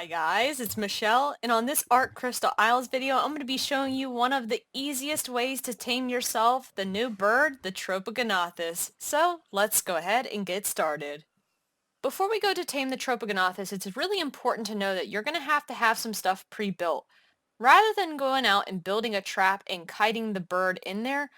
Hi guys, it's Michelle, and on this Ark Crystal Isles video, I'm going to be showing you one of the easiest ways to tame yourself the new bird, the Tropeognathus. So let's go ahead and get started. Before we go to tame the Tropeognathus, it's really important to know that you're going to have some stuff pre-built. Rather than going out and building a trap and kiting the bird in there,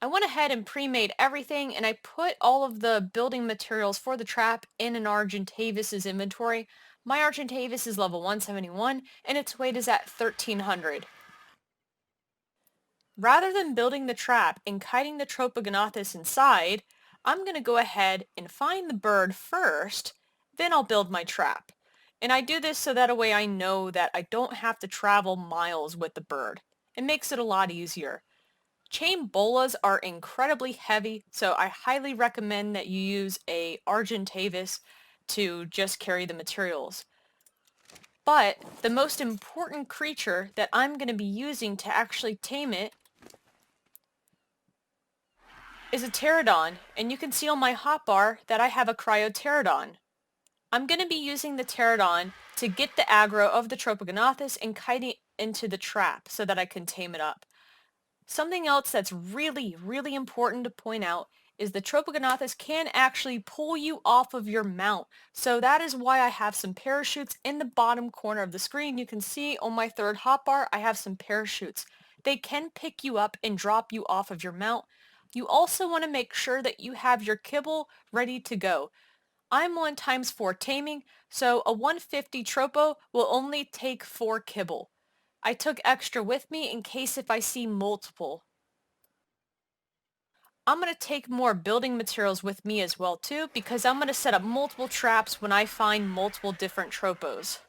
I went ahead and pre-made everything, and I put all of the building materials for the trap in an Argentavis's inventory. My Argentavis is level 171 and its weight is at 1300. Rather than building the trap and kiting the Tropeognathus inside, I'm going to go ahead and find the bird first, then I'll build my trap. And I do this so that a way I know that I don't have to travel miles with the bird. It makes it a lot easier. Chain bolas are incredibly heavy, so I highly recommend that you use a Argentavis to just carry the materials. But the most important creature that I'm going to be using to actually tame it is a pterodon, and you can see on my hotbar that I have a cryopterodon. I'm going to be using the pterodon to get the aggro of the Tropeognathus and kite it into the trap so that I can tame it up. Something else that's really important to point out is the Tropeognathus can actually pull you off of your mount. So that is why I have some parachutes in the bottom corner of the screen. You can see on my third hotbar I have some parachutes. They can pick you up and drop you off of your mount. You also want to make sure that you have your kibble ready to go. I'm on ×4 taming, so a 150 tropo will only take 4 kibble. I took extra with me in case if I see multiple. I'm going to take more building materials with me as well too, because I'm going to set up multiple traps when I find multiple different tropos.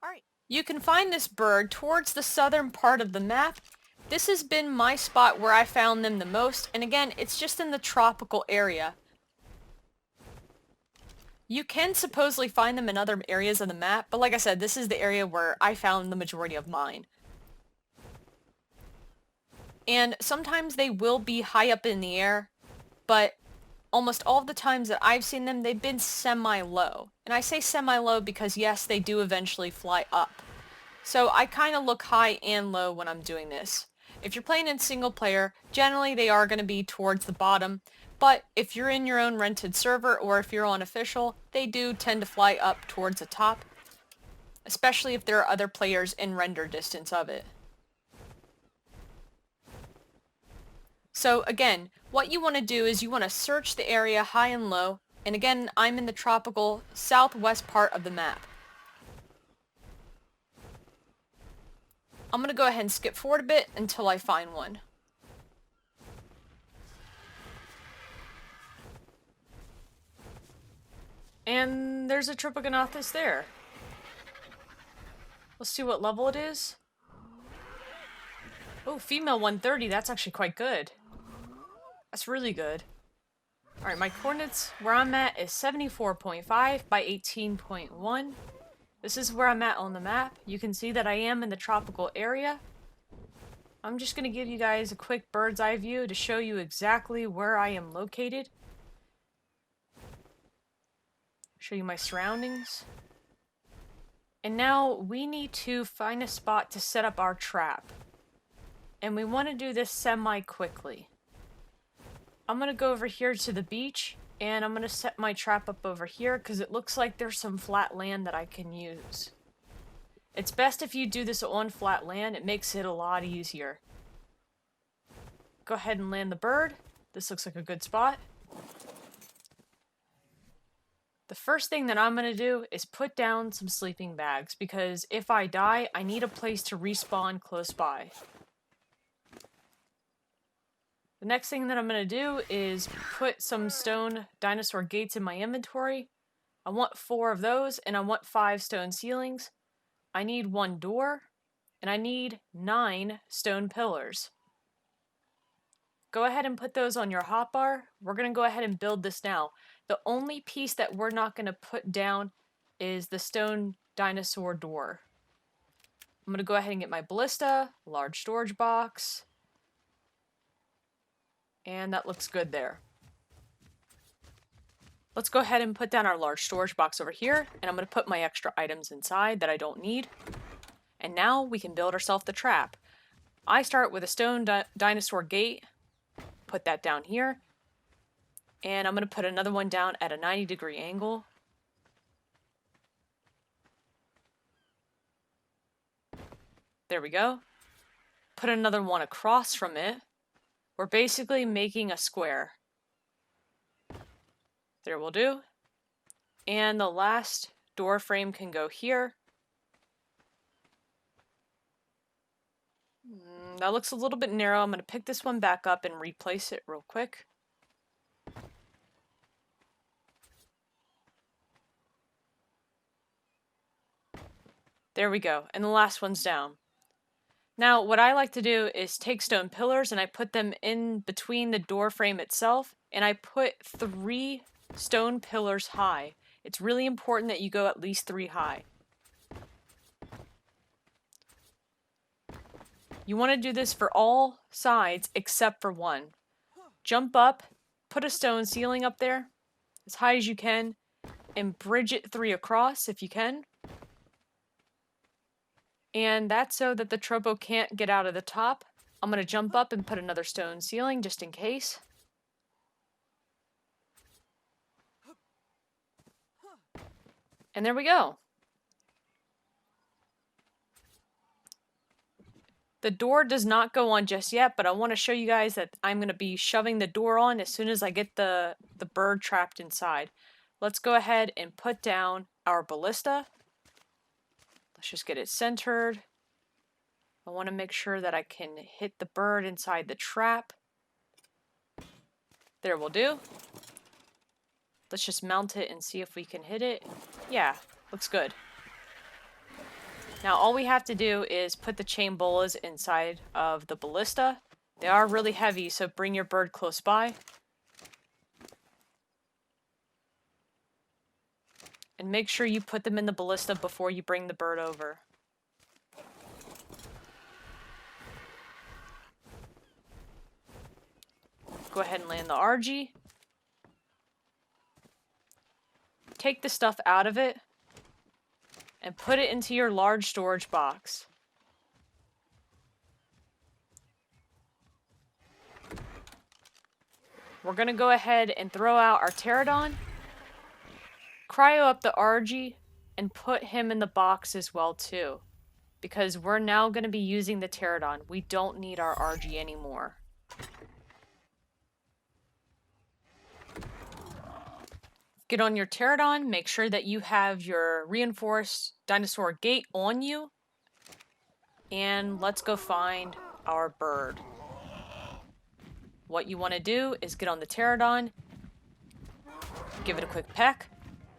Alright, you can find this bird towards the southern part of the map. This has been my spot where I found them the most, and again, it's just in the tropical area. You can supposedly find them in other areas of the map, but like I said, this is the area where I found the majority of mine. And sometimes they will be high up in the air, but almost all of the times that I've seen them, they've been semi-low. And I say semi-low because yes, they do eventually fly up. So I kind of look high and low when I'm doing this. If you're playing in single player, generally they are going to be towards the bottom, but if you're in your own rented server or if you're on official, they do tend to fly up towards the top, especially if there are other players in render distance of it. So again, what you want to do is you want to search the area high and low, and again, I'm in the tropical southwest part of the map. I'm going to go ahead and skip forward a bit until I find one. And there's a Tropeognathus there. Let's see what level it is. Oh, female 130, that's actually quite good. That's really good. Alright, my coordinates where I'm at is 74.5 by 18.1. This is where I'm at on the map. You can see that I am in the tropical area. I'm just going to give you guys a quick bird's eye view to show you exactly where I am located. Show you my surroundings. And now we need to find a spot to set up our trap. And we want to do this semi-quickly. I'm going to go over here to the beach, and I'm going to set my trap up over here because it looks like there's some flat land that I can use. It's best if you do this on flat land, it makes it a lot easier. Go ahead and land the bird. This looks like a good spot. The first thing that I'm going to do is put down some sleeping bags because if I die, I need a place to respawn close by. The next thing that I'm going to do is put some stone dinosaur gates in my inventory. I want 4 of those, and I want 5 stone ceilings. I need 1 door, and I need 9 stone pillars. Go ahead and put those on your hotbar. We're going to go ahead and build this now. The only piece that we're not going to put down is the stone dinosaur door. I'm going to go ahead and get my ballista, large storage box, and that looks good there. Let's go ahead and put down our large storage box over here, and I'm going to put my extra items inside that I don't need. And now we can build ourselves the trap. I start with a stone dinosaur gate, put that down here, and I'm going to put another one down at a 90-degree angle. There we go. Put another one across from it. We're basically making a square. There will do. And the last door frame can go here. That looks a little bit narrow. I'm going to pick this one back up and replace it real quick. There we go. And the last one's down. Now, what I like to do is take stone pillars and I put them in between the door frame itself, and I put 3 stone pillars high. It's really important that you go at least 3 high. You want to do this for all sides except for one. Jump up, put a stone ceiling up there as high as you can, and bridge it 3 across if you can. And that's so that the tropo can't get out of the top. I'm going to jump up and put another stone ceiling just in case. And there we go. The door does not go on just yet, but I want to show you guys that I'm going to be shoving the door on as soon as I get the bird trapped inside. Let's go ahead and put down our ballista. Let's just get it centered. I want to make sure that I can hit the bird inside the trap. There will do. Let's just mount it and see if we can hit it. Yeah, looks good. Now all we have to do is put the chain bolas inside of the ballista. They are really heavy, so bring your bird close by. And make sure you put them in the ballista before you bring the bird over. Go ahead and land the RG. Take the stuff out of it and put it into your large storage box. We're going to go ahead and throw out our pterodon. Cryo up the RG and put him in the box as well too, because we're now going to be using the pterodon. We don't need our RG anymore. Get on your pterodon, make sure that you have your reinforced dinosaur gate on you, and let's go find our bird. What you want to do is get on the pterodon, give it a quick peck.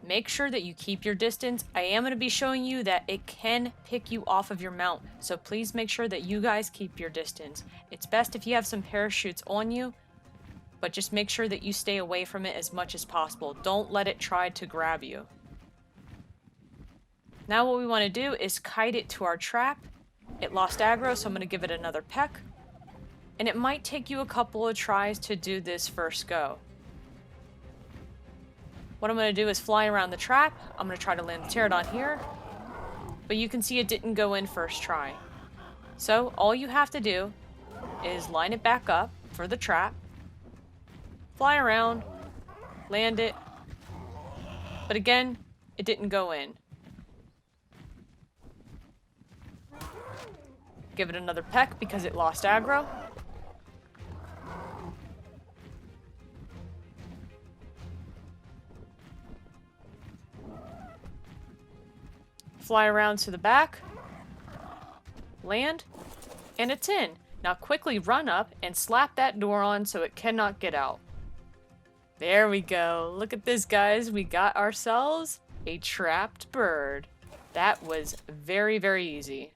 Make sure that you keep your distance. I am going to be showing you that it can pick you off of your mount, so please make sure that you guys keep your distance. It's best if you have some parachutes on you, but just make sure that you stay away from it as much as possible. Don't let it try to grab you. Now what we want to do is kite it to our trap. It lost aggro, so I'm going to give it another peck. And it might take you a couple of tries to do this first go. What I'm going to do is fly around the trap. I'm going to try to land the pterodon here. But you can see it didn't go in first try. So all you have to do is line it back up for the trap. Fly around. Land it. But again, it didn't go in. Give it another peck because it lost aggro. Fly around to the back, land, and it's in. Now quickly run up and slap that door on so it cannot get out. There we go. Look at this, guys. We got ourselves a trapped bird. That was very, very easy.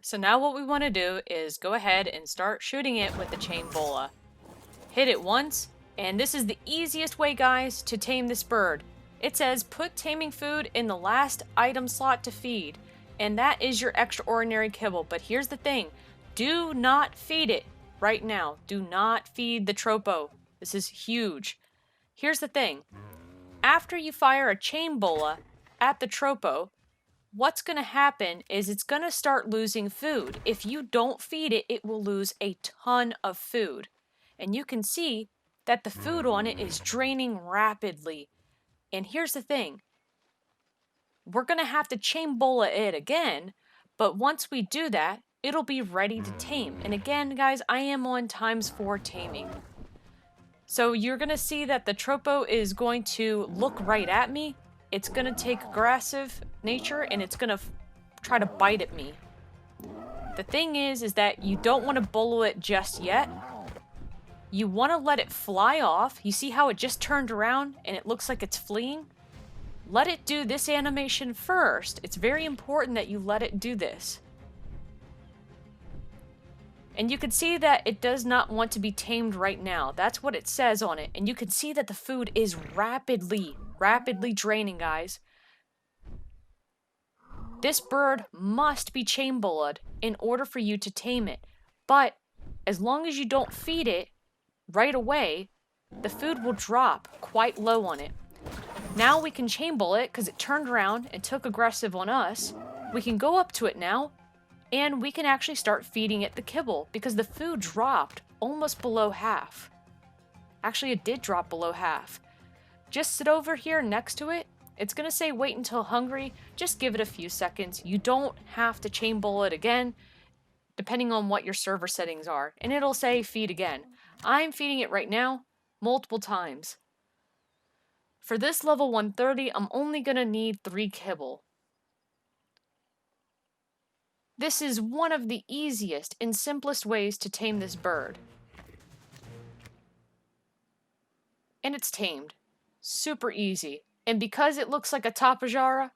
So now what we want to do is go ahead and start shooting it with the chain bola. Hit it once, and this is the easiest way, guys, to tame this bird. It says, put taming food in the last item slot to feed. And that is your extraordinary kibble. But here's the thing. Do not feed it right now. Do not feed the tropo. This is huge. Here's the thing. After you fire a chain bola at the tropo, what's going to happen is it's going to start losing food. If you don't feed it, it will lose a ton of food. And you can see that the food on it is draining rapidly. And here's the thing. We're going to have to chain bola it again, but once we do that, it'll be ready to tame. And again, guys, I am on ×4 taming. So you're going to see that the tropo is going to look right at me. It's going to take aggressive nature and it's going to try to bite at me. The thing is that you don't want to bolo it just yet. You want to let it fly off. You see how it just turned around and it looks like it's fleeing? Let it do this animation first. It's very important that you let it do this. And you can see that it does not want to be tamed right now. That's what it says on it. And you can see that the food is rapidly draining, guys. This bird must be chain bolaed in order for you to tame it. But as long as you don't feed it right away, the food will drop quite low on it. Now we can chain bola it because it turned around and took aggressive on us. We can go up to it now and we can actually start feeding it the kibble because the food dropped almost below half. Actually, it did drop below half. Just sit over here next to it. It's going to say wait until hungry. Just give it a few seconds. You don't have to chain bola it again, depending on what your server settings are. And it'll say feed again. I'm feeding it right now, multiple times. For this level 130, I'm only going to need 3 kibble. This is one of the easiest and simplest ways to tame this bird. And it's tamed. Super easy. And because it looks like a Tropeognathus,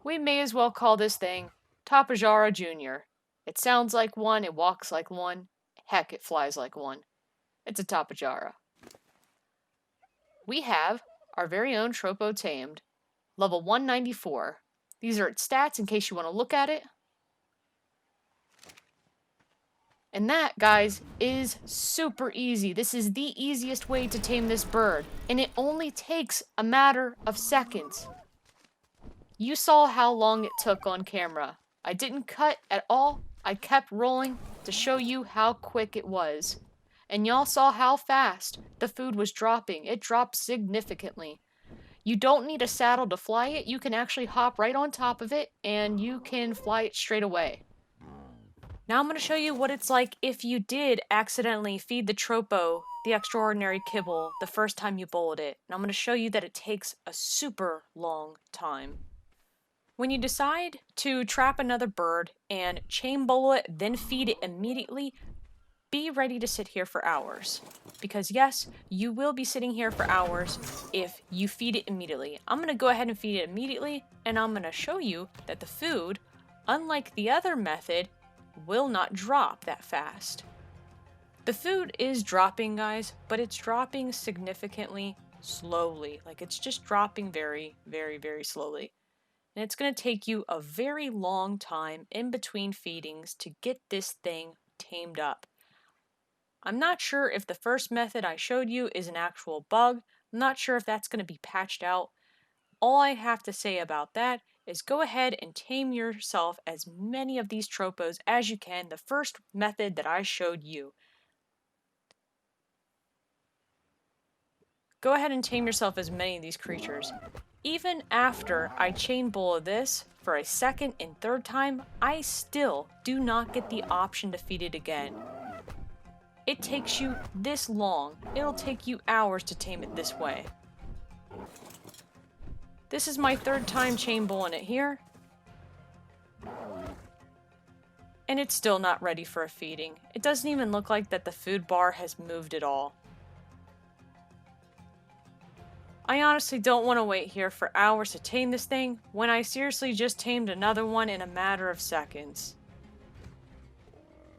we may as well call this thing Tropeognathus Jr. It sounds like one, it walks like one, heck, it flies like one. It's a Tropeognathus. We have our very own Tropo tamed, level 194. These are its stats in case you want to look at it. And that, guys, is super easy. This is the easiest way to tame this bird, and it only takes a matter of seconds. You saw how long it took on camera. I didn't cut at all. I kept rolling to show you how quick it was. And y'all saw how fast the food was dropping. It dropped significantly. You don't need a saddle to fly it. You can actually hop right on top of it and you can fly it straight away. Now I'm going to show you what it's like if you did accidentally feed the tropo the extraordinary kibble the first time you bowled it. And I'm going to show you that it takes a super long time. When you decide to trap another bird and chain bowl it, then feed it immediately, be ready to sit here for hours. Because yes, you will be sitting here for hours if you feed it immediately. I'm going to go ahead and feed it immediately, and I'm going to show you that the food, unlike the other method, will not drop that fast. The food is dropping, guys, but it's dropping significantly slowly. Like, it's just dropping very, very, very slowly. And it's going to take you a very long time in between feedings to get this thing tamed up. I'm not sure if the first method I showed you is an actual bug. I'm not sure if that's going to be patched out. All I have to say about that is go ahead and tame yourself as many of these tropos as you can, the first method that I showed you. Go ahead and tame yourself as many of these creatures. Even after I chain bowl this for a second and third time, I still do not get the option to feed it again. It takes you this long. It'll take you hours to tame it this way. This is my third time chain bowling it here. And it's still not ready for a feeding. It doesn't even look like that the food bar has moved at all. I honestly don't want to wait here for hours to tame this thing when I seriously just tamed another one in a matter of seconds.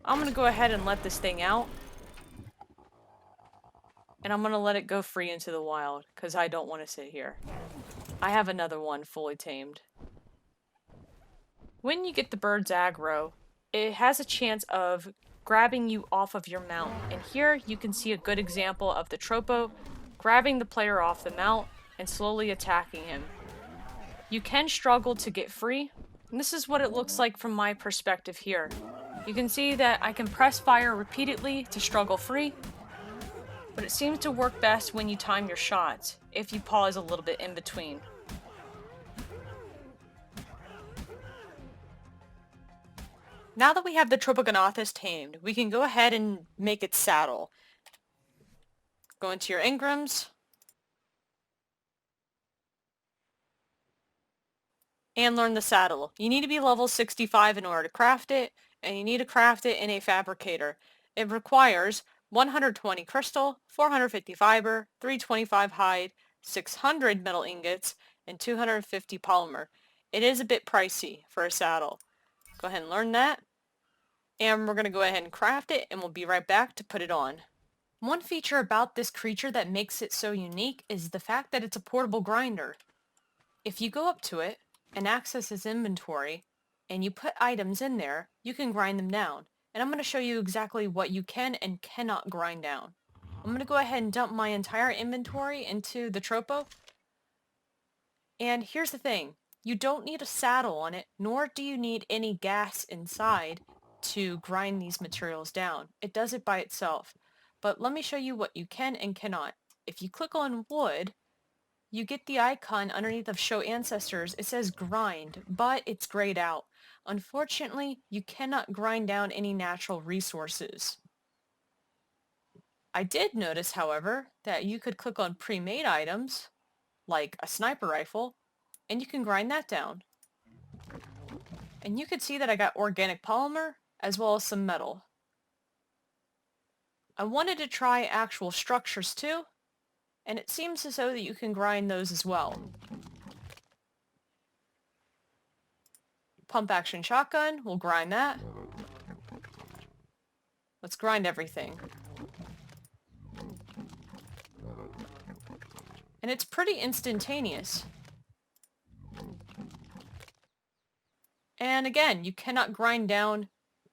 I'm going to go ahead and let this thing out. And I'm going to let it go free into the wild because I don't want to sit here. I have another one fully tamed. When you get the bird's aggro, it has a chance of grabbing you off of your mount. And here you can see a good example of the tropo grabbing the player off the mount and slowly attacking him. You can struggle to get free, and this is what it looks like from my perspective here. You can see that I can press fire repeatedly to struggle free, but it seems to work best when you time your shots, if you pause a little bit in between. Now that we have the Tropeognathus tamed, we can go ahead and make its saddle. Go into your engrams, and learn the saddle. You need to be level 65 in order to craft it, and you need to craft it in a fabricator. It requires 120 crystal, 450 fiber, 325 hide, 600 metal ingots, and 250 polymer. It is a bit pricey for a saddle. Go ahead and learn that. And we're going to go ahead and craft it, and we'll be right back to put it on. One feature about this creature that makes it so unique is the fact that it's a portable grinder. If you go up to it and access its inventory, and you put items in there, you can grind them down. And I'm going to show you exactly what you can and cannot grind down. I'm going to go ahead and dump my entire inventory into the Tropo. And here's the thing. You don't need a saddle on it, nor do you need any gas inside to grind these materials down. It does it by itself. But let me show you what you can and cannot. If you click on wood, you get the icon underneath of Show Ancestors. It says grind, but it's grayed out. Unfortunately, you cannot grind down any natural resources. I did notice, however, that you could click on pre-made items, like a sniper rifle, and you can grind that down. And you could see that I got organic polymer, as well as some metal. I wanted to try actual structures too, and it seems as though that you can grind those as well. Pump action shotgun, we'll grind that. Let's grind everything. And it's pretty instantaneous. And again, you cannot grind down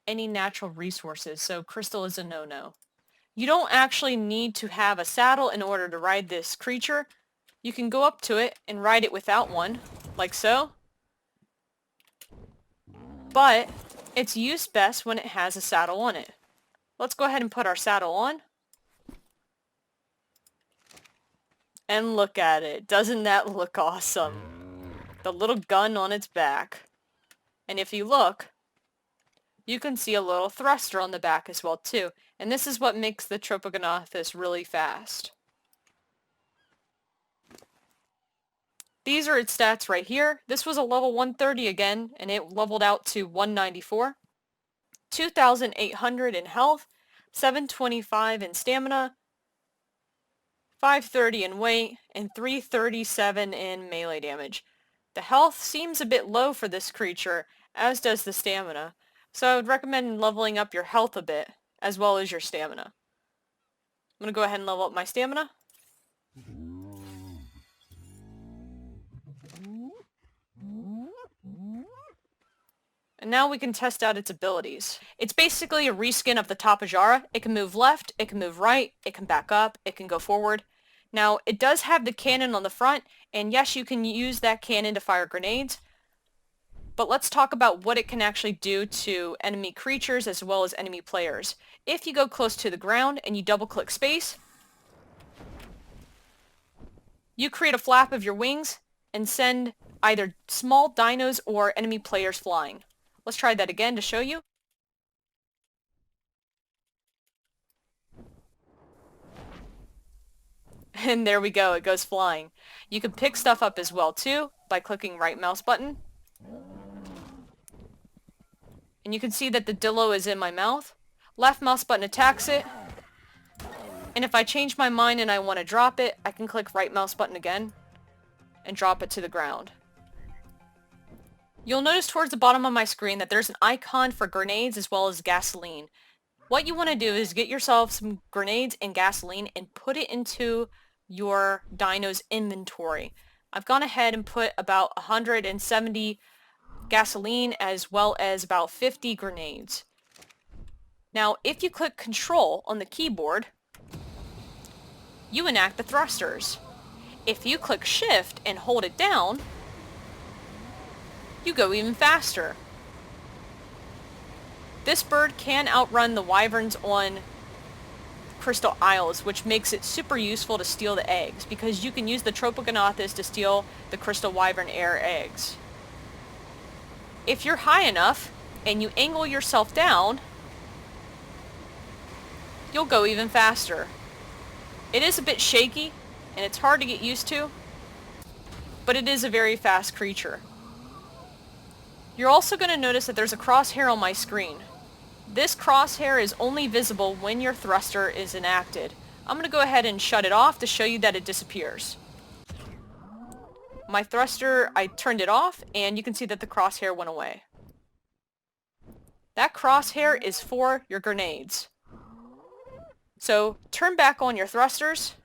any natural resources, so crystal is a no-no. You don't actually need to have a saddle in order to ride this creature. You can go up to it and ride it without one, like so. But it's used best when it has a saddle on it. Let's go ahead and put our saddle on. And look at it. Doesn't that look awesome? The little gun on its back. And if you look, you can see a little thruster on the back as well too. And this is what makes the Tropeognathus really fast. These are its stats right here. This was a level 130 again, and it leveled out to 194. 2,800 in health, 725 in stamina, 530 in weight, and 337 in melee damage. The health seems a bit low for this creature, as does the stamina. So I would recommend leveling up your health a bit, as well as your stamina. I'm going to go ahead and level up my stamina. And now we can test out its abilities. It's basically a reskin of the Tropeognathus. It can move left, it can move right, it can back up, it can go forward. Now, it does have the cannon on the front, and yes, you can use that cannon to fire grenades. But let's talk about what it can actually do to enemy creatures as well as enemy players. If you go close to the ground and you double-click space, you create a flap of your wings and send either small dinos or enemy players flying. Let's try that again to show you. And there we go, it goes flying. You can pick stuff up as well too by clicking right mouse button. And you can see that the dillo is in my mouth. Left mouse button attacks it. And if I change my mind and I want to drop it, I can click right mouse button again and drop it to the ground. You'll notice towards the bottom of my screen that there's an icon for grenades as well as gasoline. What you want to do is get yourself some grenades and gasoline and put it into your dino's inventory. I've gone ahead and put about 170 gasoline as well as about 50 grenades. Now, if you click Control on the keyboard, you enact the thrusters. If you click shift and hold it down, you go even faster. This bird can outrun the wyverns on Crystal Isles, which makes it super useful to steal the eggs, because you can use the Tropeognathus to steal the Crystal Wyvern Air eggs. If you're high enough and you angle yourself down, you'll go even faster. It is a bit shaky and it's hard to get used to, but it is a very fast creature. You're also going to notice that there's a crosshair on my screen. This crosshair is only visible when your thruster is enacted. I'm going to go ahead and shut it off to show you that it disappears. My thruster, I turned it off, and you can see that the crosshair went away. That crosshair is for your grenades. So turn back on your thrusters,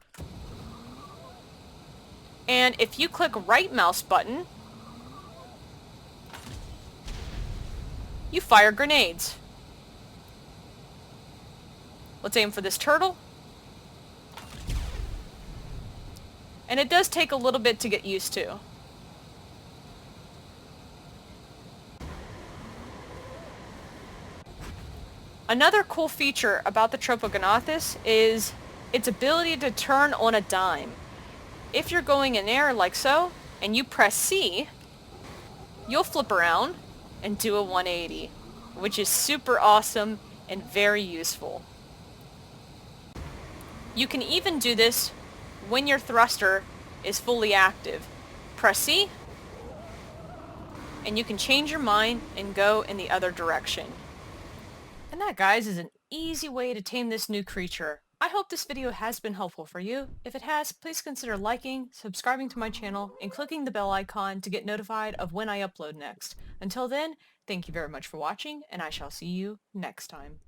and if you click right mouse button, you fire grenades. Let's aim for this turtle. And it does take a little bit to get used to. Another cool feature about the Tropeognathus is its ability to turn on a dime. If you're going in air like so, and you press C, you'll flip around and do a 180, which is super awesome and very useful. You can even do this when your thruster is fully active. Press C, and you can change your mind and go in the other direction. And that, guys, is an easy way to tame this new creature. I hope this video has been helpful for you. If it has, please consider liking, subscribing to my channel, and clicking the bell icon to get notified of when I upload next. Until then, thank you very much for watching, and I shall see you next time.